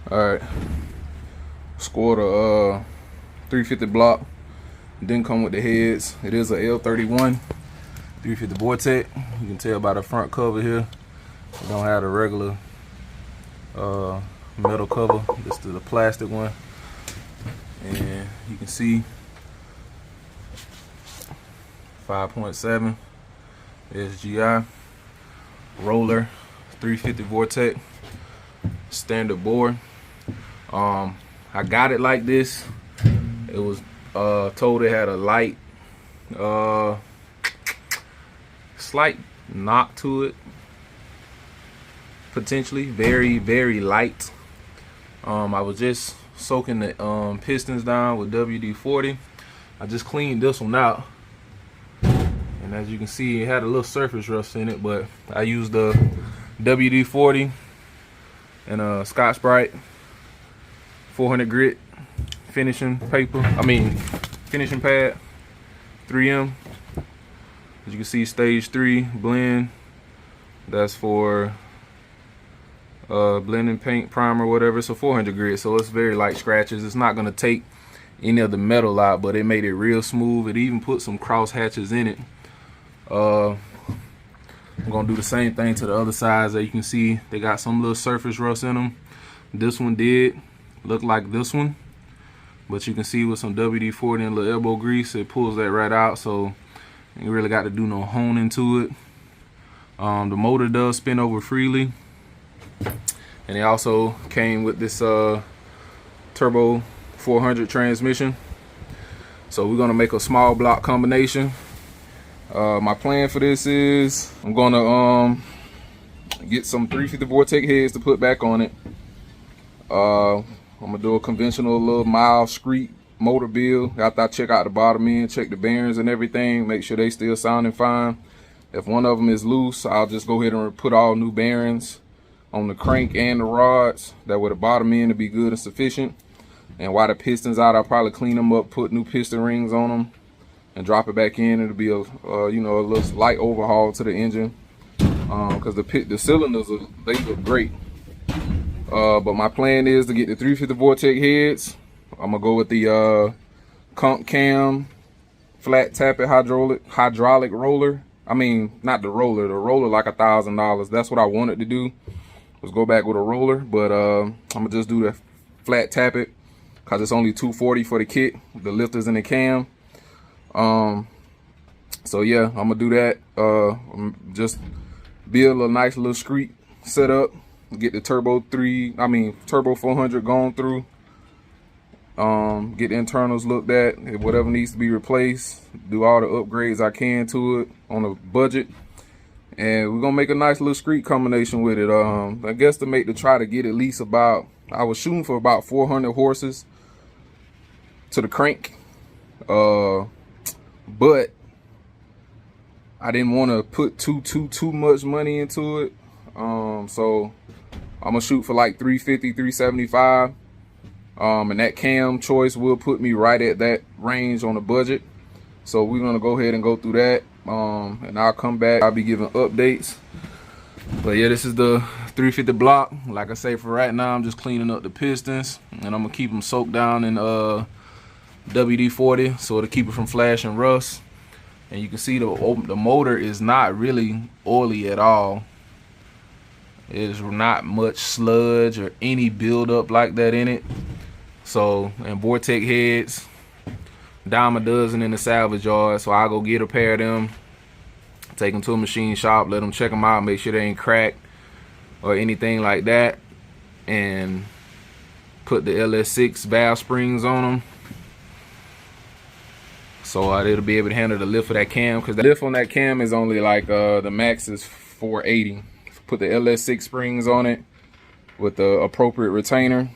Alright. Scored a 350 block. Didn't come with the heads. It is a L31 350 Vortex. You can tell by the front cover here. It don't have the regular metal cover. This is the plastic one. And you can see 5.7 SGI roller 350 Vortex standard board. I got it like this. It was told it had a light slight knock to it, potentially very light. I was just soaking the pistons down with WD-40. I just cleaned this one out, and as you can see, it had a little surface rust in it, but I used the WD-40 and a Scotch-Brite 400 grit finishing paper. Finishing pad, 3M. As you can see, stage 3 blend. That's for blending paint, primer, whatever. It's a 400 grit, so it's very light scratches. It's not gonna take any of the metal out, but it made it real smooth. It even put some cross hatches in it. I'm gonna do the same thing to the other sides. As you can see, they got some little surface rust in them. This one did look like this one, but you can see with some WD-40 and a little elbow grease, it pulls that right out, so you really got to do no honing to it. The motor does spin over freely, and it also came with this turbo 400 transmission. So we're gonna make a small block combination. My plan for this is I'm gonna get some 350 Vortex heads to put back on it. I'm gonna do a conventional little mild street motor build after I check out the bottom end, check the bearings and everything, make sure they still sounding fine. If one of them is loose, I'll just go ahead and put all new bearings on the crank and the rods. That way the bottom end will be good and sufficient. And while the piston's out, I'll probably clean them up, put new piston rings on them, and drop it back in. It'll be a a little light overhaul to the engine, because the cylinders they look great. But my plan is to get the 350 Vortex heads. I'm gonna go with the Comp Cam flat tappet hydraulic roller. Not the roller like $1,000. That's what I wanted to do, was go back with a roller, but I'm gonna just do the flat tappet because it's only $240 for the kit, the lifters and the cam. So yeah, I'm gonna do that. Just build a nice little street setup, get the turbo 400 going through, get the internals looked at, whatever needs to be replaced, do all the upgrades I can to it on a budget, and we're gonna make a nice little street combination with it. I guess to try to get at least about, I was shooting for about 400 horses to the crank, but I didn't want to put too much money into it, so I'm gonna shoot for like 350, 375. And that cam choice will put me right at that range on the budget. So we're gonna go ahead and go through that, and I'll come back. I'll be giving updates. But yeah, this is the 350 block. Like I say, for right now, I'm just cleaning up the pistons, and I'm gonna keep them soaked down in WD-40 so to keep it from flashing rust. And you can see the motor is not really oily at all. There's not much sludge or any buildup like that in it. So, and Vortex heads, dime a dozen in the salvage yard. So I'll go get a pair of them, take them to a machine shop, let them check them out, make sure they ain't cracked or anything like that, and put the LS6 valve springs on them, so it'll be able to handle the lift of that cam, because the lift on that cam is only like the max is 480. Put the LS6 springs on it with the appropriate retainer.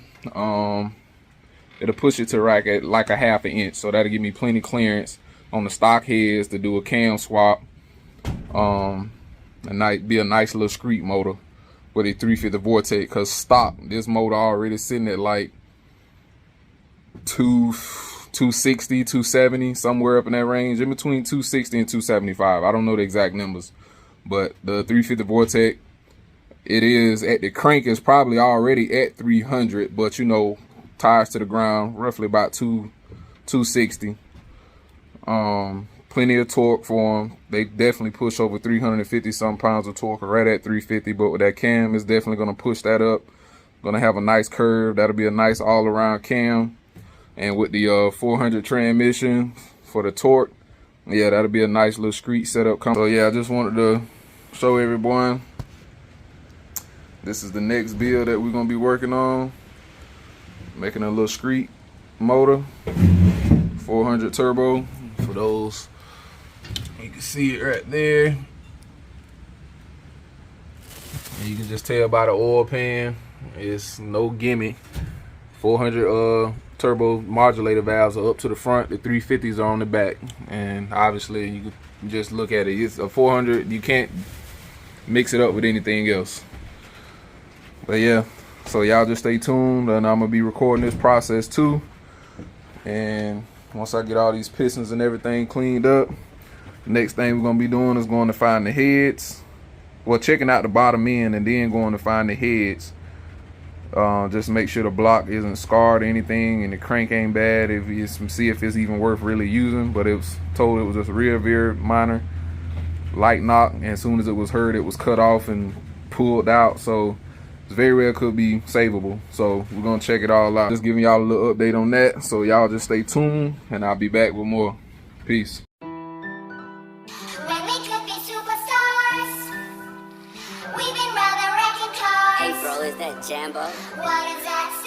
It'll push it to like a 1/2 inch, so that'll give me plenty clearance on the stock heads to do a cam swap, and be a nice little street motor with a 350 Vortex. Because stock, this motor already sitting at like 260, 270, somewhere up in that range, in between 260 and 275. I don't know the exact numbers, but the 350 Vortex It is at the crank is probably already at 300, but you know, tires to the ground, roughly about 260. Plenty of torque for them. They definitely push over 350 some pounds of torque, right at 350. But with that cam, it's definitely gonna push that up. Gonna have a nice curve. That'll be a nice all-around cam. And with the 400 transmission for the torque, yeah, that'll be a nice little street setup. So yeah, I just wanted to show everyone. This is the next build that we're gonna be working on. Making a little street motor, 400 turbo. For those, you can see it right there. And you can just tell by the oil pan, it's no gimme. 400 turbo modulator valves are up to the front. The 350s are on the back. And obviously, you can just look at it. It's a 400. You can't mix it up with anything else. But yeah, so y'all just stay tuned, and I'm gonna be recording this process too. And once I get all these pistons and everything cleaned up, the next thing we're gonna be doing is going to find the heads. Well, checking out the bottom end and then going to find the heads. Just make sure the block isn't scarred or anything, and the crank ain't bad. If you see if it's even worth really using, but it was told it was just a real very minor light knock, and as soon as it was heard, it was cut off and pulled out. So very well could be savable. So we're gonna check it all out. Just giving y'all a little update on that. So y'all just stay tuned, and I'll be back with more. Peace. When we could be superstars, we've been rather wrecking cars. Hey bro, is that Jambo? What is that?